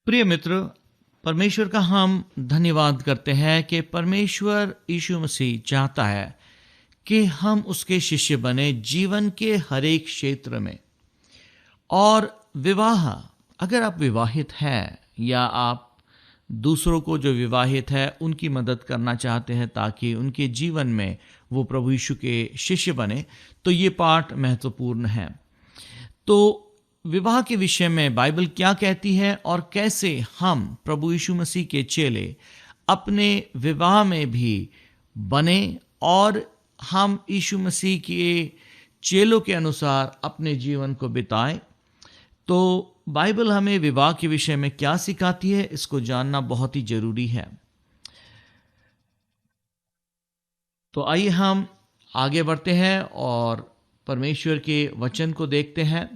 प्रिय मित्र, परमेश्वर का हम धन्यवाद करते हैं कि परमेश्वर यीशु मसीह चाहता है कि हम उसके शिष्य बने जीवन के हर एक क्षेत्र में। और विवाह, अगर आप विवाहित हैं या आप दूसरों को जो विवाहित है उनकी मदद करना चाहते हैं ताकि उनके जीवन में वो प्रभु यीशु के शिष्य बने, तो ये पाठ महत्वपूर्ण है। तो विवाह के विषय में बाइबल क्या कहती है और कैसे हम प्रभु यीशु मसीह के चेले अपने विवाह में भी बने और हम यीशु मसीह के चेलों के अनुसार अपने जीवन को बिताएं। तो बाइबल हमें विवाह के विषय में क्या सिखाती है, इसको जानना बहुत ही जरूरी है। तो आइए हम आगे बढ़ते हैं और परमेश्वर के वचन को देखते हैं।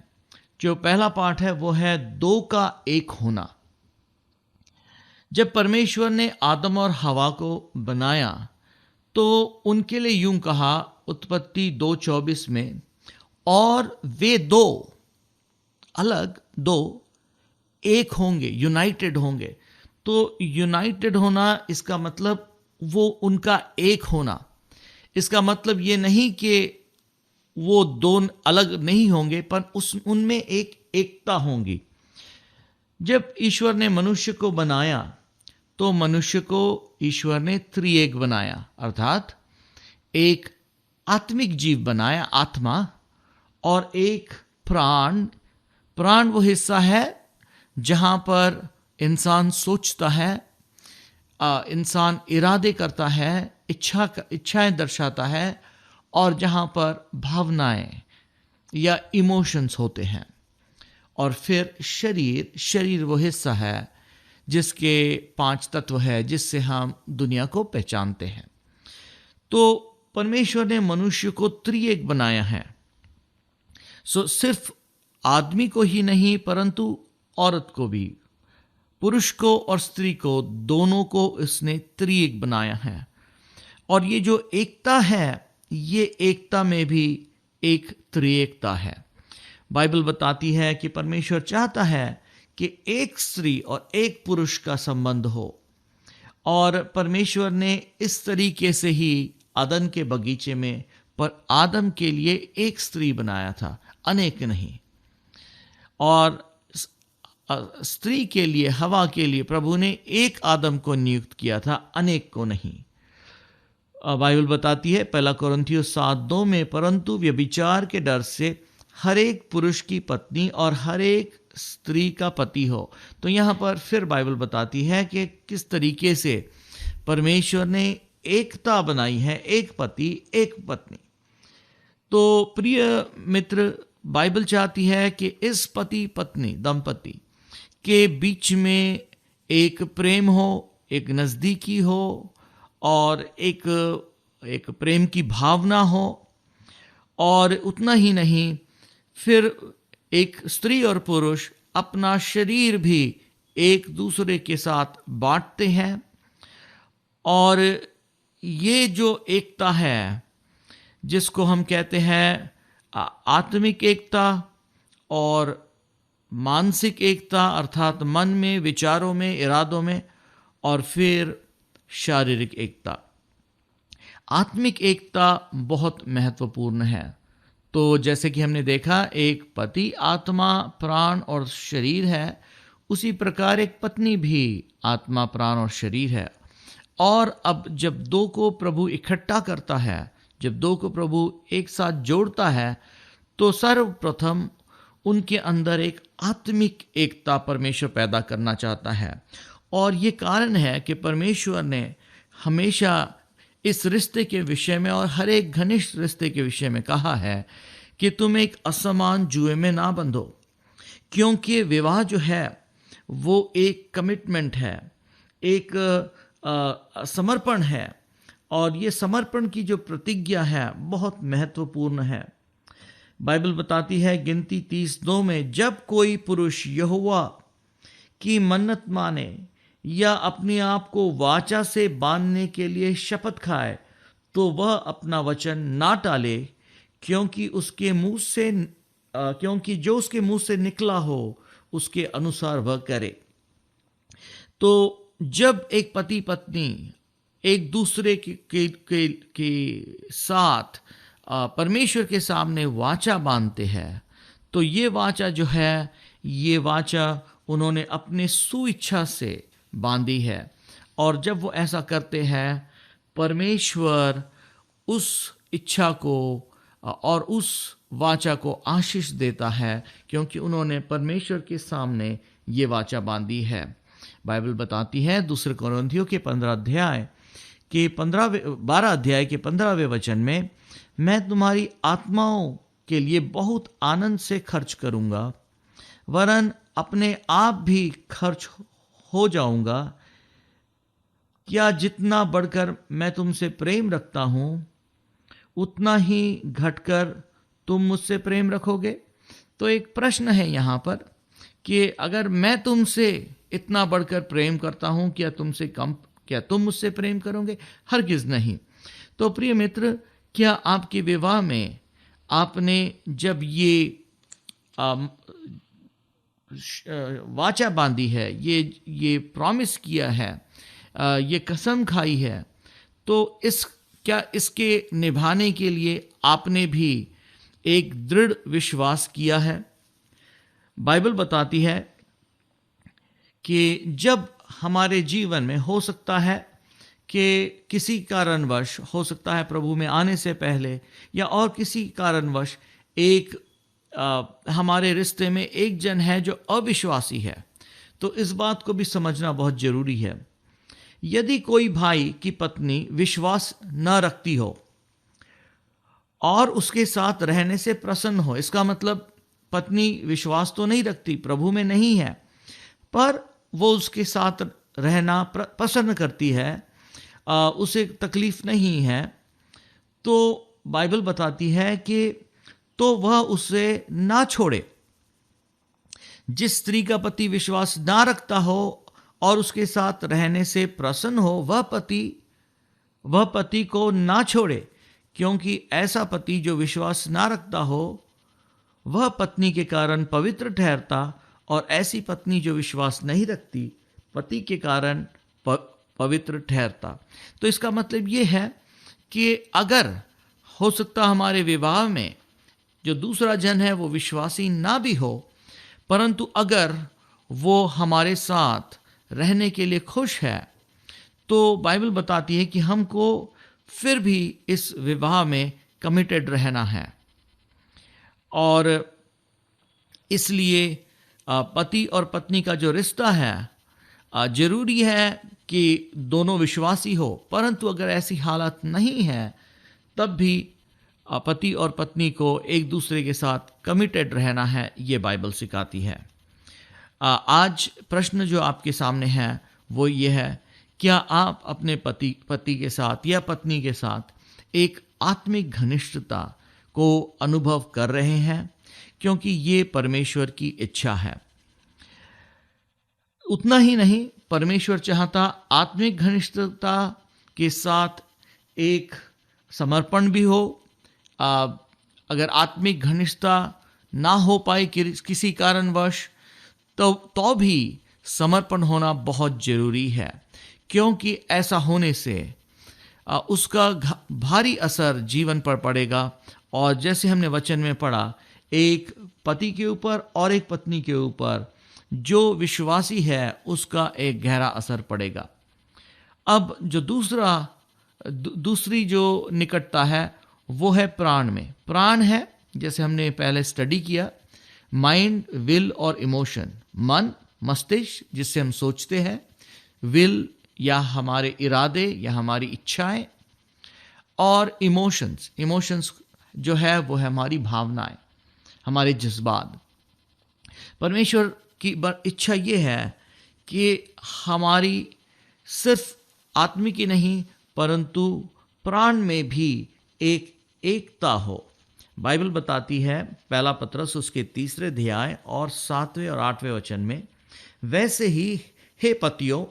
जो पहला पाठ है वो है दो का एक होना। जब परमेश्वर ने आदम और हवा को बनाया तो उनके लिए यूं कहा, उत्पत्ति 2:24 में, और वे दो अलग दो एक होंगे, यूनाइटेड होंगे। तो यूनाइटेड होना, इसका मतलब वो उनका एक होना। इसका मतलब ये नहीं कि वो दोनों अलग नहीं होंगे, पर उनमें एक एकता होंगी। जब ईश्वर ने मनुष्य को बनाया तो मनुष्य को ईश्वर ने त्रिएक बनाया, अर्थात एक आत्मिक जीव बनाया, आत्मा, और एक प्राण। प्राण वो हिस्सा है जहां पर इंसान सोचता है, इंसान इरादे करता है, इच्छाएं दर्शाता है, और जहां पर भावनाएं या इमोशंस होते हैं। और फिर शरीर वो हिस्सा है जिसके 5 तत्व है, जिससे हम दुनिया को पहचानते हैं। तो परमेश्वर ने मनुष्य को त्रिएक बनाया है। सिर्फ आदमी को ही नहीं परंतु औरत को भी, पुरुष को और स्त्री को, दोनों को इसने त्रिएक बनाया है। और ये जो एकता है, ये एकता में भी एक त्रिएकता है। बाइबल बताती है कि परमेश्वर चाहता है कि एक स्त्री और एक पुरुष का संबंध हो, और परमेश्वर ने इस तरीके से ही अदन के बगीचे में पर आदम के लिए एक स्त्री बनाया था, अनेक नहीं। और स्त्री के लिए, हवा के लिए प्रभु ने एक आदम को नियुक्त किया था, अनेक को नहीं। बाइबल बताती है 1 कोरिन्थियों 7:2 में, परंतु व्यभिचार के डर से हर एक पुरुष की पत्नी और हर एक स्त्री का पति हो। तो यहाँ पर फिर बाइबल बताती है कि किस तरीके से परमेश्वर ने एकता बनाई है, एक पति एक पत्नी। तो प्रिय मित्र, बाइबल चाहती है कि इस पति पत्नी दंपति के बीच में एक प्रेम हो, एक नज़दीकी हो, और एक प्रेम की भावना हो। और उतना ही नहीं, फिर एक स्त्री और पुरुष अपना शरीर भी एक दूसरे के साथ बांटते हैं। और ये जो एकता है, जिसको हम कहते हैं आत्मिक एकता और मानसिक एकता, अर्थात मन में, विचारों में, इरादों में, और फिर शारीरिक एकता। आत्मिक एकता बहुत महत्वपूर्ण है। तो जैसे कि हमने देखा, एक पति आत्मा, प्राण और शरीर है, उसी प्रकार एक पत्नी भी आत्मा, प्राण और शरीर है। और अब जब दो को प्रभु इकट्ठा करता है, जब दो को प्रभु एक साथ जोड़ता है, तो सर्वप्रथम उनके अंदर एक आत्मिक एकता परमेश्वर पैदा करना चाहता है। और ये कारण है कि परमेश्वर ने हमेशा इस रिश्ते के विषय में और हर एक घनिष्ठ रिश्ते के विषय में कहा है कि तुम एक असमान जुए में ना बंधो, क्योंकि विवाह जो है वो एक कमिटमेंट है, एक समर्पण है। और ये समर्पण की जो प्रतिज्ञा है बहुत महत्वपूर्ण है। बाइबल बताती है गिनती 30:2 में, जब कोई पुरुष यहोवा की मन्नत माने या अपने आप को वाचा से बांधने के लिए शपथ खाए, तो वह अपना वचन ना टाले, क्योंकि जो उसके मुंह से निकला हो उसके अनुसार वह करे। तो जब एक पति पत्नी एक दूसरे के साथ परमेश्वर के सामने वाचा बांधते हैं, तो ये वाचा जो है, ये वाचा उन्होंने अपने सुइच्छा से बांधी है। और जब वो ऐसा करते हैं, परमेश्वर उस इच्छा को और उस वाचा को आशीष देता है, क्योंकि उन्होंने परमेश्वर के सामने ये वाचा बांधी है। बाइबल बताती है दूसरे कोरिन्थियों के 12 अध्याय के 15वें वचन में, मैं तुम्हारी आत्माओं के लिए बहुत आनंद से खर्च करूंगा, वरन अपने आप भी खर्च हो जाऊंगा। क्या जितना बढ़कर मैं तुमसे प्रेम रखता हूं, उतना ही घटकर तुम मुझसे प्रेम रखोगे? तो एक प्रश्न है यहाँ पर कि अगर मैं तुमसे इतना बढ़कर प्रेम करता हूं, क्या तुम मुझसे प्रेम करोगे? हरगिज नहीं। तो प्रिय मित्र, क्या आपके विवाह में आपने जब ये वाचा बांधी है, ये प्रॉमिस किया है, ये कसम खाई है, तो इसके निभाने के लिए आपने भी एक दृढ़ विश्वास किया है? बाइबल बताती है कि जब हमारे जीवन में हो सकता है कि किसी कारणवश, हो सकता है प्रभु में आने से पहले या और किसी कारणवश, हमारे रिश्ते में एक जन है जो अविश्वासी है, तो इस बात को भी समझना बहुत जरूरी है। यदि कोई भाई की पत्नी विश्वास न रखती हो और उसके साथ रहने से प्रसन्न हो, इसका मतलब पत्नी विश्वास तो नहीं रखती, प्रभु में नहीं है, पर वो उसके साथ रहना पसंद करती है, उसे तकलीफ नहीं है, तो बाइबल बताती है कि तो वह उसे ना छोड़े। जिस स्त्री का पति विश्वास ना रखता हो और उसके साथ रहने से प्रसन्न हो, वह पति को ना छोड़े, क्योंकि ऐसा पति जो विश्वास ना रखता हो वह पत्नी के कारण पवित्र ठहरता, और ऐसी पत्नी जो विश्वास नहीं रखती पति के कारण पवित्र ठहरता। तो इसका मतलब ये है कि अगर हो सकता हमारे विवाह में जो दूसरा जन है वो विश्वासी ना भी हो, परंतु अगर वो हमारे साथ रहने के लिए खुश है, तो बाइबल बताती है कि हमको फिर भी इस विवाह में कमिटेड रहना है। और इसलिए पति और पत्नी का जो रिश्ता है जरूरी है कि दोनों विश्वासी हो, परंतु अगर ऐसी हालत नहीं है तब भी पति और पत्नी को एक दूसरे के साथ कमिटेड रहना है, ये बाइबल सिखाती है। आज प्रश्न जो आपके सामने है वो ये है, क्या आप अपने पति के साथ या पत्नी के साथ एक आत्मिक घनिष्ठता को अनुभव कर रहे हैं? क्योंकि ये परमेश्वर की इच्छा है। उतना ही नहीं, परमेश्वर चाहता आत्मिक घनिष्ठता के साथ एक समर्पण भी हो। अगर आत्मिक घनिष्ठता ना हो पाए किसी कारणवश, तो भी समर्पण होना बहुत जरूरी है, क्योंकि ऐसा होने से उसका भारी असर जीवन पर पड़ेगा। और जैसे हमने वचन में पढ़ा, एक पति के ऊपर और एक पत्नी के ऊपर जो विश्वासी है उसका एक गहरा असर पड़ेगा। अब जो दूसरी जो निकटता है वो है प्राण में। प्राण है, जैसे हमने पहले स्टडी किया, माइंड, विल और इमोशन। मन, मस्तिष्क जिससे हम सोचते हैं, विल या हमारे इरादे या हमारी इच्छाएं, और इमोशंस जो है वो है हमारी भावनाएं, हमारे जज्बात। परमेश्वर की इच्छा ये है कि हमारी सिर्फ आत्मिक ही नहीं परंतु प्राण में भी एकता हो। बाइबल बताती है, पहला पत्रस उसके 3 अध्याय और 7वें और 8वें वचन में, वैसे ही हे पतियों,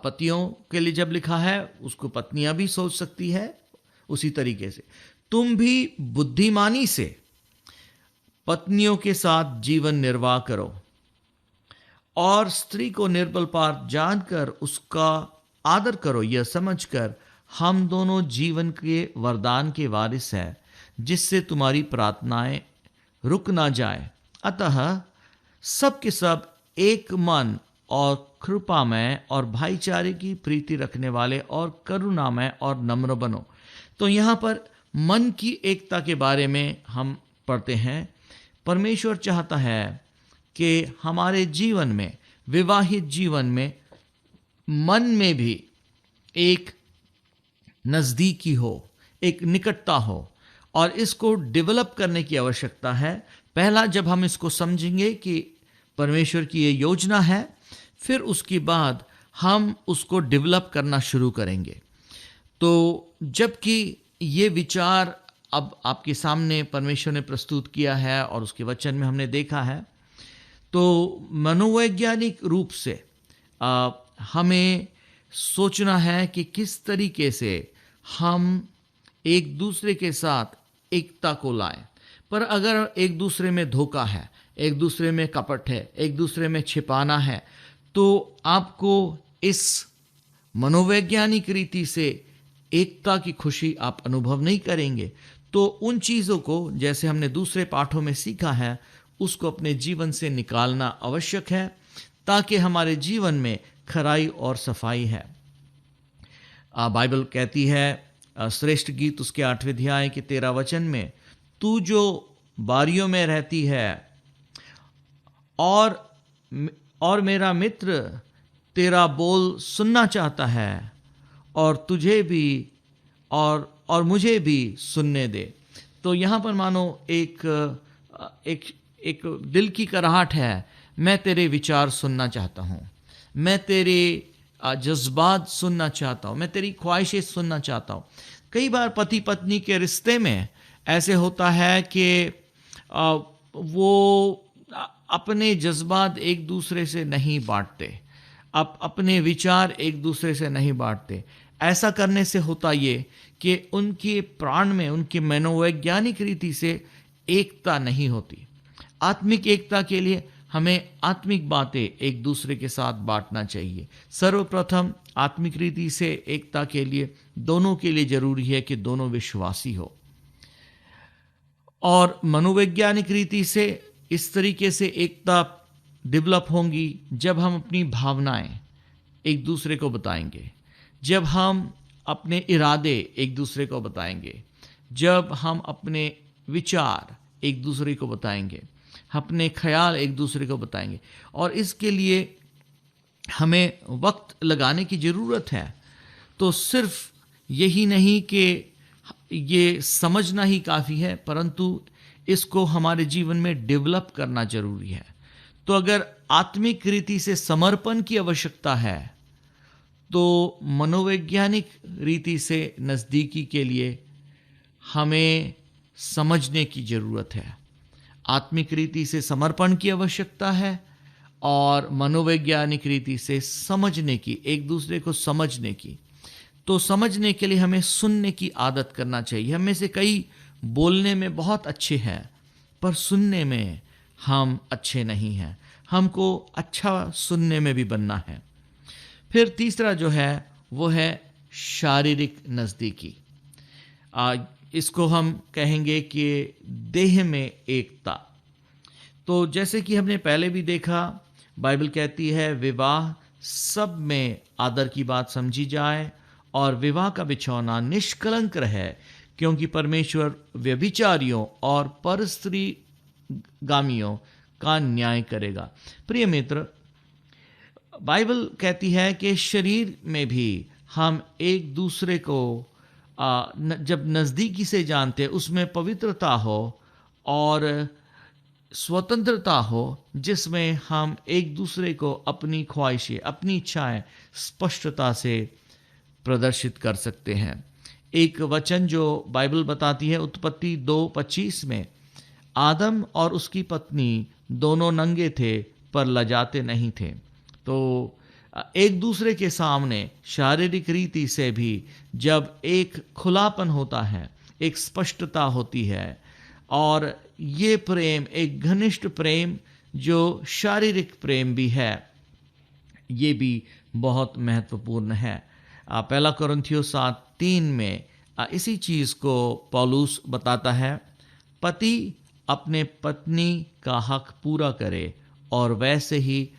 पतियों के लिए जब लिखा है उसको पत्नियां भी सोच सकती है, उसी तरीके से तुम भी बुद्धिमानी से पत्नियों के साथ जीवन निर्वाह करो और स्त्री को निर्बल पार जानकर उसका आदर करो, यह समझकर हम दोनों जीवन के वरदान के वारिस हैं, जिससे तुम्हारी प्रार्थनाएं रुक ना जाए। अतः सब के सब एक मन और कृपामय और भाईचारे की प्रीति रखने वाले और करुणामय और नम्र बनो। तो यहाँ पर मन की एकता के बारे में हम पढ़ते हैं। परमेश्वर चाहता है कि हमारे जीवन में, विवाहित जीवन में, मन में भी एक नज़दीकी हो, एक निकटता हो, और इसको डेवलप करने की आवश्यकता है। पहला, जब हम इसको समझेंगे कि परमेश्वर की ये योजना है, फिर उसके बाद हम उसको डेवलप करना शुरू करेंगे। तो जबकि ये विचार अब आपके सामने परमेश्वर ने प्रस्तुत किया है और उसके वचन में हमने देखा है, तो मनोवैज्ञानिक रूप से हमें सोचना है कि किस तरीके से हम एक दूसरे के साथ एकता को लाएं। पर अगर एक दूसरे में धोखा है, एक दूसरे में कपट है, एक दूसरे में छिपाना है, तो आपको इस मनोवैज्ञानिक रीति से एकता की खुशी आप अनुभव नहीं करेंगे। तो उन चीज़ों को, जैसे हमने दूसरे पाठों में सीखा है, उसको अपने जीवन से निकालना आवश्यक है, ताकि हमारे जीवन में खराई और सफाई है। बाइबल कहती है, श्रेष्ठ गीत उसके 8वें अध्याय के 13 वचन में, तू जो बारियों में रहती है और मेरा मित्र तेरा बोल सुनना चाहता है, और तुझे भी और मुझे भी सुनने दे। तो यहाँ पर मानो एक दिल की कराहट है, मैं तेरे विचार सुनना चाहता हूँ, मैं तेरे जज्बात सुनना चाहता हूँ, मैं तेरी ख्वाहिशें सुनना चाहता हूँ। कई बार पति पत्नी के रिश्ते में ऐसे होता है कि वो अपने जज्बात एक दूसरे से नहीं बांटते, अपने विचार एक दूसरे से नहीं बांटते। ऐसा करने से होता ये कि उनके प्राण में, उनकी मनोवैज्ञानिक रीति से एकता नहीं होती। आत्मिक एकता के लिए हमें आत्मिक बातें एक दूसरे के साथ बांटना चाहिए। सर्वप्रथम आत्मिक रीति से एकता के लिए दोनों के लिए जरूरी है कि दोनों विश्वासी हो, और मनोवैज्ञानिक रीति से इस तरीके से एकता डेवलप होंगी जब हम अपनी भावनाएं एक दूसरे को बताएंगे, जब हम अपने इरादे एक दूसरे को बताएंगे, जब हम अपने विचार एक दूसरे को बताएंगे, अपने ख्याल एक दूसरे को बताएंगे। और इसके लिए हमें वक्त लगाने की ज़रूरत है। तो सिर्फ यही नहीं कि ये समझना ही काफ़ी है, परंतु इसको हमारे जीवन में डेवलप करना जरूरी है। तो अगर आत्मिक रीति से समर्पण की आवश्यकता है, तो मनोवैज्ञानिक रीति से नज़दीकी के लिए हमें समझने की ज़रूरत है। आत्मिक रीति से समर्पण की आवश्यकता है और मनोवैज्ञानिक रीति से समझने की, एक दूसरे को समझने की। तो समझने के लिए हमें सुनने की आदत करना चाहिए। हम में से कई बोलने में बहुत अच्छे हैं, पर सुनने में हम अच्छे नहीं हैं। हमको अच्छा सुनने में भी बनना है। फिर तीसरा जो है वो है शारीरिक नज़दीकी। इसको हम कहेंगे कि देह में एकता। तो जैसे कि हमने पहले भी देखा, बाइबल कहती है विवाह सब में आदर की बात समझी जाए और विवाह का बिछौना निष्कलंक रहे, क्योंकि परमेश्वर व्यभिचारियों और परस्त्री गामियों का न्याय करेगा। प्रिय मित्र, बाइबल कहती है कि शरीर में भी हम एक दूसरे को जब नज़दीकी से जानते, उसमें पवित्रता हो और स्वतंत्रता हो, जिसमें हम एक दूसरे को अपनी ख्वाहिशें, अपनी इच्छाएं स्पष्टता से प्रदर्शित कर सकते हैं। एक वचन जो बाइबल बताती है, उत्पत्ति 2:25 में, आदम और उसकी पत्नी दोनों नंगे थे पर लजाते नहीं थे। तो एक दूसरे के सामने शारीरिक रीति से भी जब एक खुलापन होता है, एक स्पष्टता होती है, और ये प्रेम एक घनिष्ठ प्रेम जो शारीरिक प्रेम भी है, ये भी बहुत महत्वपूर्ण है। पहला कोरिन्थियों 7:3 में इसी चीज़ को पौलुस बताता है, पति अपने पत्नी का हक पूरा करे और वैसे ही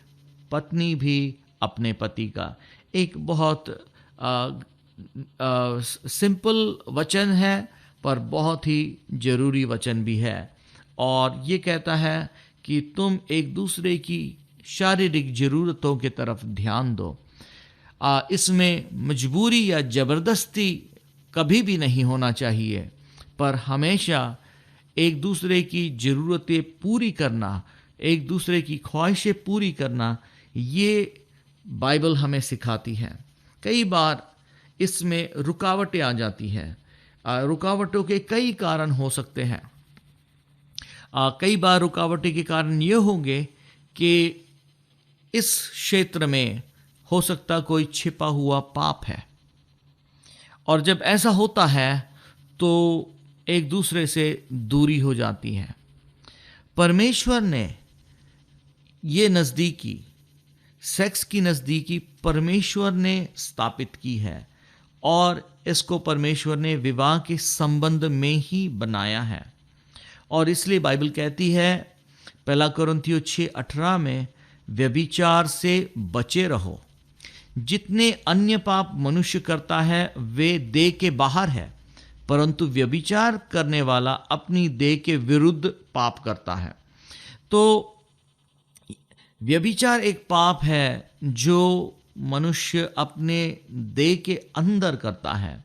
पत्नी भी अपने पति का। एक बहुत सिंपल वचन है, पर बहुत ही जरूरी वचन भी है, और ये कहता है कि तुम एक दूसरे की शारीरिक ज़रूरतों की तरफ ध्यान दो। इसमें मजबूरी या ज़बरदस्ती कभी भी नहीं होना चाहिए, पर हमेशा एक दूसरे की ज़रूरतें पूरी करना, एक दूसरे की ख्वाहिशें पूरी करना, ये बाइबल हमें सिखाती है। कई बार इसमें रुकावटें आ जाती हैं। रुकावटों के कई कारण हो सकते हैं। कई बार रुकावटें के कारण ये होंगे कि इस क्षेत्र में हो सकता कोई छिपा हुआ पाप है, और जब ऐसा होता है तो एक दूसरे से दूरी हो जाती है। परमेश्वर ने ये नज़दीकी, सेक्स की नज़दीकी परमेश्वर ने स्थापित की है, और इसको परमेश्वर ने विवाह के संबंध में ही बनाया है। और इसलिए बाइबल कहती है पहला कोरिन्थियों 6:18 में, व्यभिचार से बचे रहो। जितने अन्य पाप मनुष्य करता है वे देह के बाहर है, परंतु व्यभिचार करने वाला अपनी देह के विरुद्ध पाप करता है। तो व्यभिचार एक पाप है जो मनुष्य अपने देह के अंदर करता है,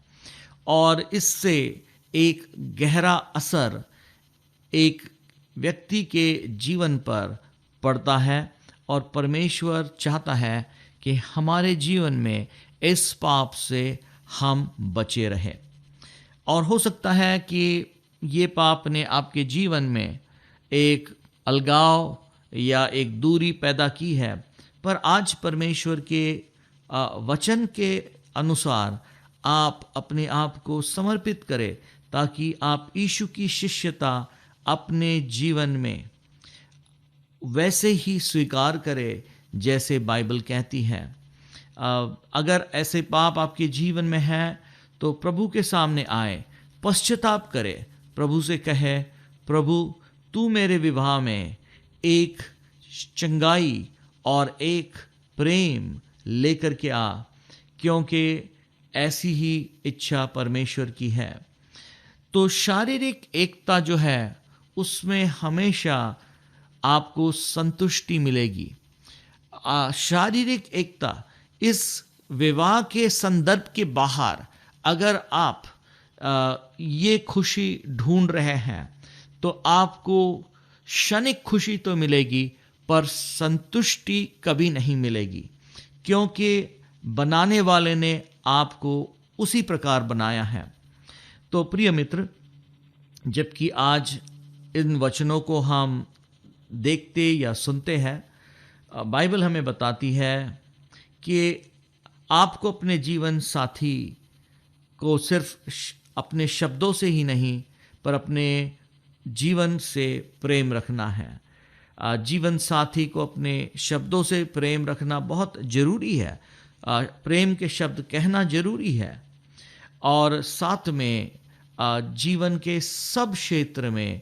और इससे एक गहरा असर एक व्यक्ति के जीवन पर पड़ता है, और परमेश्वर चाहता है कि हमारे जीवन में इस पाप से हम बचे रहें। और हो सकता है कि ये पाप ने आपके जीवन में एक अलगाव या एक दूरी पैदा की है, पर आज परमेश्वर के वचन के अनुसार आप अपने आप को समर्पित करें, ताकि आप यीशु की शिष्यता अपने जीवन में वैसे ही स्वीकार करें जैसे बाइबल कहती है। अगर ऐसे पाप आपके जीवन में है तो प्रभु के सामने आए, पश्चाताप करें, प्रभु से कहे, प्रभु तू मेरे विवाह में एक चंगाई और एक प्रेम लेकर के आ, क्योंकि ऐसी ही इच्छा परमेश्वर की है। तो शारीरिक एकता जो है उसमें हमेशा आपको संतुष्टि मिलेगी। शारीरिक एकता इस विवाह के संदर्भ के बाहर अगर आप ये खुशी ढूंढ रहे हैं तो आपको क्षणिक खुशी तो मिलेगी, पर संतुष्टि कभी नहीं मिलेगी, क्योंकि बनाने वाले ने आपको उसी प्रकार बनाया है। तो प्रिय मित्र, जबकि आज इन वचनों को हम देखते या सुनते हैं, बाइबल हमें बताती है कि आपको अपने जीवन साथी को सिर्फ अपने शब्दों से ही नहीं, पर अपने जीवन से प्रेम रखना है। जीवन साथी को अपने शब्दों से प्रेम रखना बहुत ज़रूरी है। प्रेम के शब्द कहना ज़रूरी है, और साथ में जीवन के सब क्षेत्र में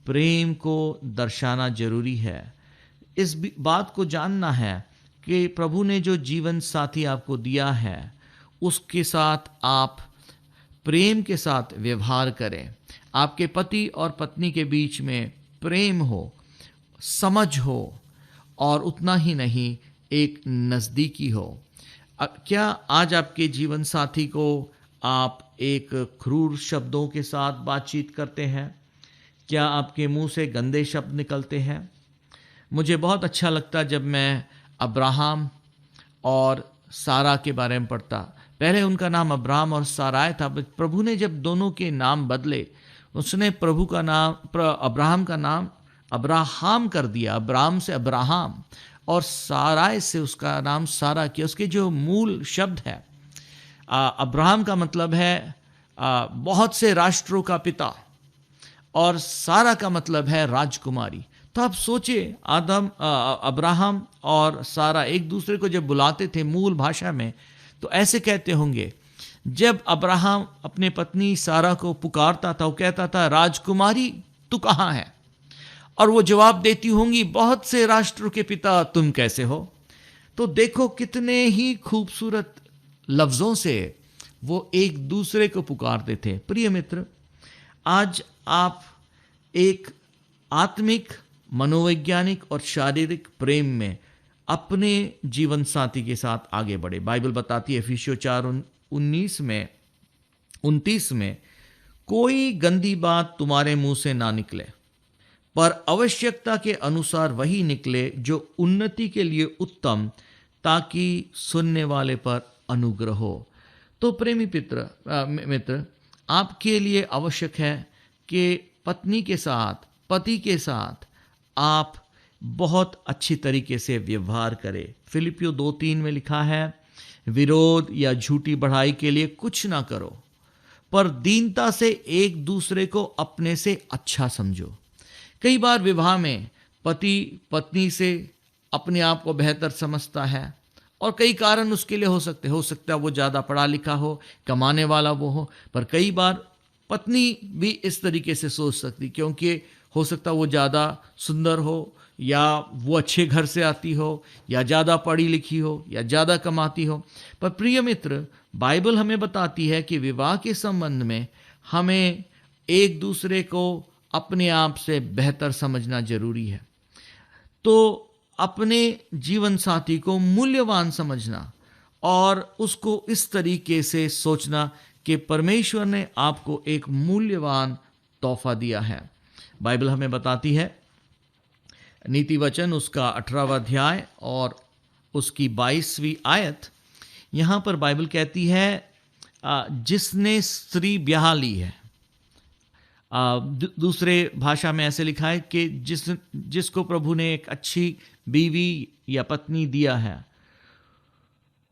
प्रेम को दर्शाना जरूरी है। इस बात को जानना है कि प्रभु ने जो जीवन साथी आपको दिया है उसके साथ आप प्रेम के साथ व्यवहार करें। आपके पति और पत्नी के बीच में प्रेम हो, समझ हो, और उतना ही नहीं, एक नज़दीकी हो। क्या आज आपके जीवन साथी को आप एक क्रूर शब्दों के साथ बातचीत करते हैं? क्या आपके मुंह से गंदे शब्द निकलते हैं? मुझे बहुत अच्छा लगता जब मैं अब्राहम और सारा के बारे में पढ़ता। पहले उनका नाम अब्राहम और साराय था, प्रभु ने जब दोनों के नाम बदले, उसने प्रभु का नाम अब्राहम का नाम अब्राहम कर दिया, अब्राहम से अब्राहम, और साराय से उसका नाम सारा किया। उसके जो मूल शब्द है, अब्राहम का मतलब है बहुत से राष्ट्रों का पिता, और सारा का मतलब है राजकुमारी। तो आप सोचिए, अब्राहम और सारा एक दूसरे को जब बुलाते थे मूल भाषा में, तो ऐसे कहते होंगे। जब अब्राहम अपने पत्नी सारा को पुकारता था, वो कहता था, राजकुमारी तू कहाँ है? और वो जवाब देती होंगी, बहुत से राष्ट्रों के पिता, तुम कैसे हो? तो देखो कितने ही खूबसूरत लफ्जों से वो एक दूसरे को पुकारते थे। प्रिय मित्र, आज आप एक आत्मिक, मनोवैज्ञानिक और शारीरिक प्रेम में अपने जीवन साथी के साथ आगे बढ़े। बाइबल बताती है इफिसियों 4:29 में, कोई गंदी बात तुम्हारे मुंह से ना निकले, पर आवश्यकता के अनुसार वही निकले जो उन्नति के लिए उत्तम, ताकि सुनने वाले पर अनुग्रह हो। तो प्रेमी मित्र, आपके लिए आवश्यक है कि पत्नी के साथ, पति के साथ आप बहुत अच्छी तरीके से व्यवहार करें। फिलिपियों 2:3 में लिखा है, विरोध या झूठी बढ़ाई के लिए कुछ ना करो, पर दीनता से एक दूसरे को अपने से अच्छा समझो। कई बार विवाह में पति पत्नी से अपने आप को बेहतर समझता है, और कई कारण उसके लिए हो सकते है वो ज़्यादा पढ़ा लिखा हो, कमाने वाला वो हो, पर कई बार पत्नी भी इस तरीके से सोच सकती, क्योंकि हो सकता वो ज़्यादा सुंदर हो, या वो अच्छे घर से आती हो, या ज़्यादा पढ़ी लिखी हो, या ज़्यादा कमाती हो। पर प्रिय मित्र, बाइबल हमें बताती है कि विवाह के संबंध में हमें एक दूसरे को अपने आप से बेहतर समझना जरूरी है। तो अपने जीवन साथी को मूल्यवान समझना और उसको इस तरीके से सोचना कि परमेश्वर ने आपको एक मूल्यवान तोहफा दिया है। बाइबल हमें बताती है, नीति वचन उसका 18वां अध्याय और उसकी 22वीं आयत, यहाँ पर बाइबल कहती है, जिसने स्त्री ब्याह ली है। दूसरे भाषा में ऐसे लिखा है कि जिसको प्रभु ने एक अच्छी बीवी या पत्नी दिया है,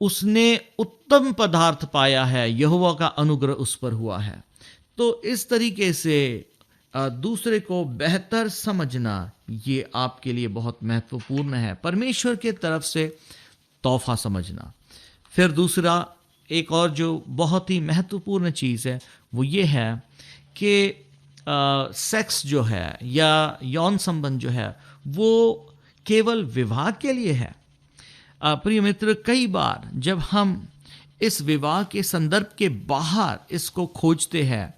उसने उत्तम पदार्थ पाया है, यहोवा का अनुग्रह उस पर हुआ है। तो इस तरीके से दूसरे को बेहतर समझना, ये आपके लिए बहुत महत्वपूर्ण है, परमेश्वर के तरफ से तोहफा समझना। फिर दूसरा, एक और जो बहुत ही महत्वपूर्ण चीज़ है, वो ये है कि सेक्स जो है या यौन संबंध जो है, वो केवल विवाह के लिए है। प्रिय मित्र, कई बार जब हम इस विवाह के संदर्भ के बाहर इसको खोजते हैं,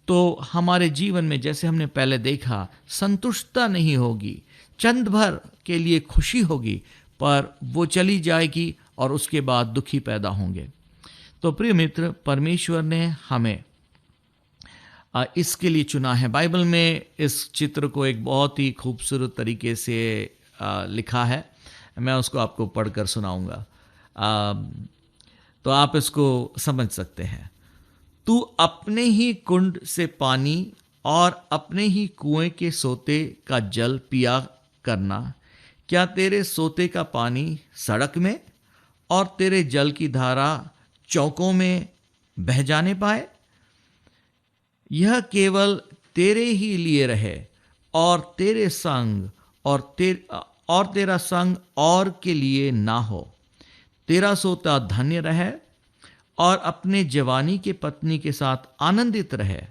तो हमारे जीवन में, जैसे हमने पहले देखा, संतुष्टता नहीं होगी। चंद भर के लिए खुशी होगी, पर वो चली जाएगी और उसके बाद दुखी पैदा होंगे। तो प्रिय मित्र, परमेश्वर ने हमें इसके लिए चुना है। बाइबल में इस चित्र को एक बहुत ही खूबसूरत तरीके से लिखा है। मैं उसको आपको पढ़कर सुनाऊंगा, तो आप इसको समझ सकते हैं। तू अपने ही कुंड से पानी और अपने ही कुएं के सोते का जल पिया करना। क्या तेरे सोते का पानी सड़क में और तेरे जल की धारा चौकों में बह जाने पाए? यह केवल तेरे ही लिए रहे, और तेरे संग और तेरा संग और के लिए ना हो। तेरा सोता धन्य रहे और अपने जवानी के पत्नी के साथ आनंदित रहे।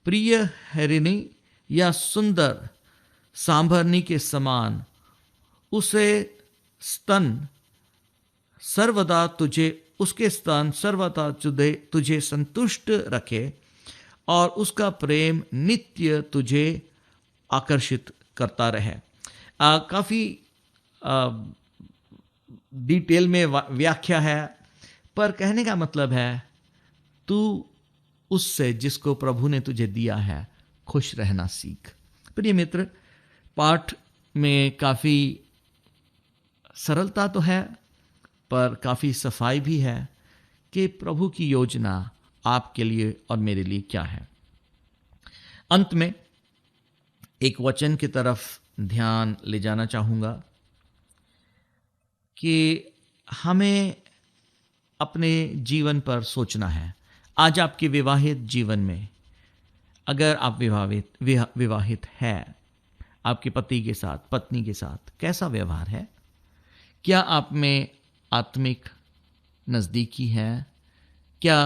प्रिय हरिणी या सुंदर सांभरनी के समान उसके स्तन सर्वदा तुझे संतुष्ट रखे, और उसका प्रेम नित्य तुझे आकर्षित करता रहे। काफ़ी डिटेल में व्याख्या है, पर कहने का मतलब है, तू उससे जिसको प्रभु ने तुझे दिया है खुश रहना सीख। प्रिय मित्र, पाठ में काफ़ी सरलता तो है, पर काफ़ी सफाई भी है कि प्रभु की योजना आपके लिए और मेरे लिए क्या है। अंत में एक वचन की तरफ ध्यान ले जाना चाहूँगा कि हमें अपने जीवन पर सोचना है। आज आपके विवाहित जीवन में, अगर आप विवाहित हैं, आपके पति के साथ, पत्नी के साथ कैसा व्यवहार है? क्या आप में आत्मिक नज़दीकी है? क्या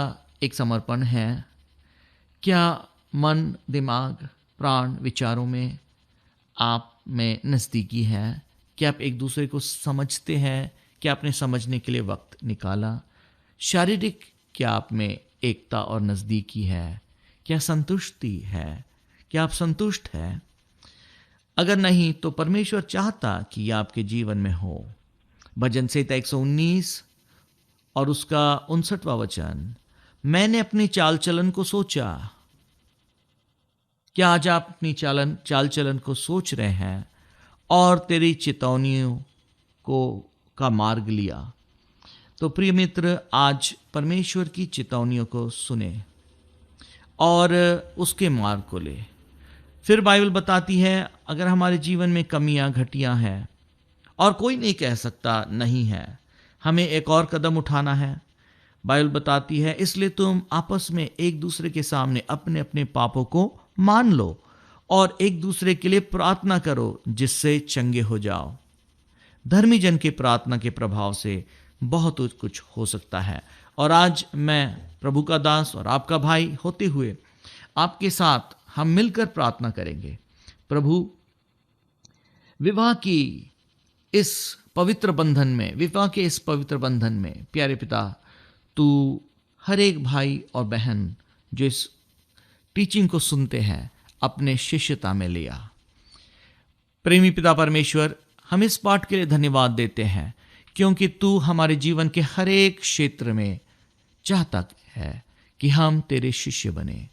एक समर्पण है? क्या मन, दिमाग, प्राण, विचारों में आप में नज़दीकी है? क्या आप एक दूसरे को समझते हैं? क्या आपने समझने के लिए वक्त निकाला? शारीरिक क्या आप में एकता और नज़दीकी है? क्या संतुष्टि है? क्या आप संतुष्ट हैं? अगर नहीं तो परमेश्वर चाहता कि यह आपके जीवन में हो। भजन संहिता 119 और उसका 59वां वचन, मैंने अपनी चाल चलन को सोचा। क्या आज आप अपनी चाल चलन को सोच रहे हैं और तेरी चेतावनियों को का मार्ग लिया? तो प्रिय मित्र, आज परमेश्वर की चेतावनियों को सुने और उसके मार्ग को ले। फिर बाइबल बताती है अगर हमारे जीवन में कमियां, घटियां हैं और कोई नहीं कह सकता नहीं है, हमें एक और कदम उठाना है। बाइबल बताती है इसलिए तुम आपस में एक दूसरे के सामने अपने अपने पापों को मान लो और एक दूसरे के लिए प्रार्थना करो जिससे चंगे हो जाओ। धर्मी जन की प्रार्थना के प्रभाव से बहुत कुछ हो सकता है। और आज मैं प्रभु का दास और आपका भाई होते हुए आपके साथ हम मिलकर प्रार्थना करेंगे। प्रभु, विवाह के इस पवित्र बंधन में प्यारे पिता, तू हर एक भाई और बहन जो इस टीचिंग को सुनते हैं अपने शिष्यता में लिया। प्रेमी पिता परमेश्वर, हम इस पाठ के लिए धन्यवाद देते हैं क्योंकि तू हमारे जीवन के हर एक क्षेत्र में चाहता है कि हम तेरे शिष्य बने,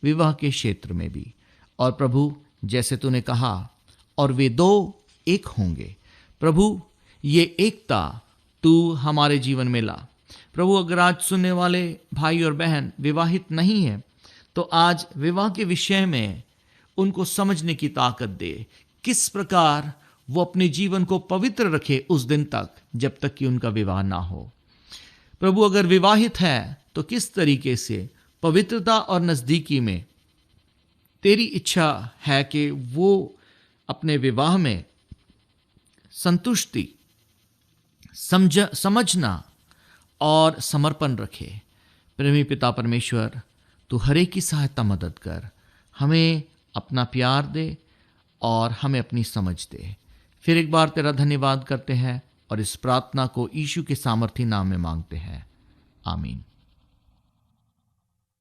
विवाह के क्षेत्र में भी। और प्रभु, जैसे तूने कहा और वे दो एक होंगे, प्रभु ये एकता तू हमारे जीवन में ला। प्रभु, अगर आज सुनने वाले भाई और बहन विवाहित नहीं है तो आज विवाह के विषय में उनको समझने की ताकत दे, किस प्रकार वो अपने जीवन को पवित्र रखे उस दिन तक जब तक कि उनका विवाह ना हो। प्रभु, अगर विवाहित है तो किस तरीके से पवित्रता और नजदीकी में तेरी इच्छा है कि वो अपने विवाह में संतुष्टि, समझना और समर्पण रखे। प्रेमी पिता परमेश्वर, तू हर एक की सहायता मदद कर, हमें अपना प्यार दे और हमें अपनी समझ दे। फिर एक बार तेरा धन्यवाद करते हैं और इस प्रार्थना को यीशु के सामर्थी नाम में मांगते हैं, आमीन।